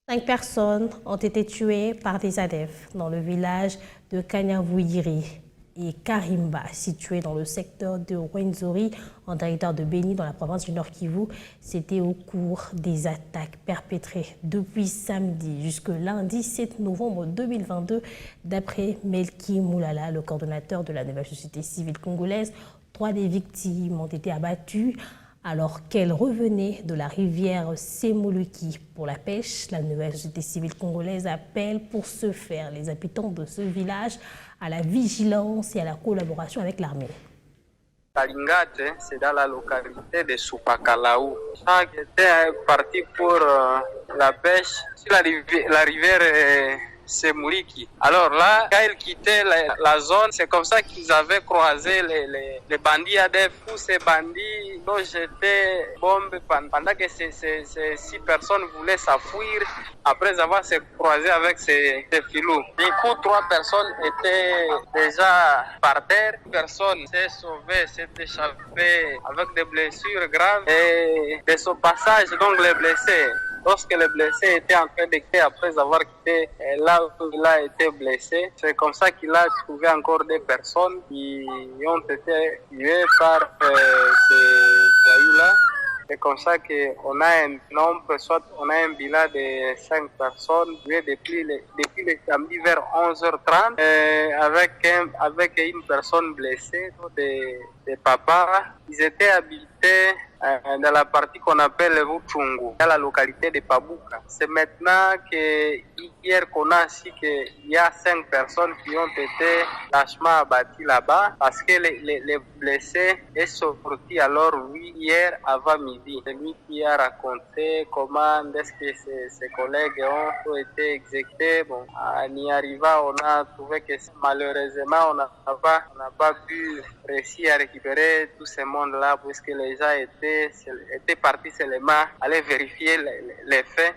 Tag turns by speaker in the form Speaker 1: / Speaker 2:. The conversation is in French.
Speaker 1: 5 personnes ont été tuées par des ADF dans le village de Kanyavouiri et Karimba, situé dans le secteur de Rwenzori, en territoire de Béni, dans la province du Nord Kivu. C'était au cours des attaques perpétrées depuis samedi jusqu'au lundi 7 novembre 2022. D'après Melki Moulala, le coordonnateur de la nouvelle société civile congolaise, 3 des victimes ont été abattues alors qu'elle revenait de la rivière Semoluki pour la pêche. La nouvelle société civile congolaise appelle pour ce faire les habitants de ce village à la vigilance et à la collaboration avec l'armée.
Speaker 2: Kalingate, c'est dans la localité de Soupakalaou. Ça était parti pour la pêche sur la rivière Semuliki. Alors là, quand ils quittaient la zone, c'est comme ça qu'ils avaient croisé les bandits ADF. Tous ces bandits ont jeté bombes pendant que ces 6 personnes voulaient s'enfuir après avoir se croisé avec ces filous. Du coup, 3 personnes étaient déjà par terre. Une personne s'est sauvée, s'est échappée avec des blessures graves et de son passage, donc les blessés. Lorsque le blessé était en train de quitter après avoir quitté là où il a été blessé, c'est comme ça qu'il a trouvé encore des personnes qui ont été tuées par ces voyous-là. C'est comme ça qu'on a un nombre, soit on a un bilan de 5 personnes tuées depuis le samedi vers 11h30 avec une personne blessée, des papas. Ils étaient habités dans la partie qu'on appelle le Vuchungu, dans la localité de Pabuka. C'est maintenant que hier qu'on a su qu'il y a 5 personnes qui ont été lâchement abattues là-bas parce que les blessés est sorti alors oui hier avant midi. C'est lui qui a raconté comment est-ce que ses collègues ont été exécutés. Bon, en y arrivant, on a trouvé que malheureusement on n'a pas pu réussir à récupérer tout ce monde-là puisque les gens étaient partis seulement aller vérifier les faits.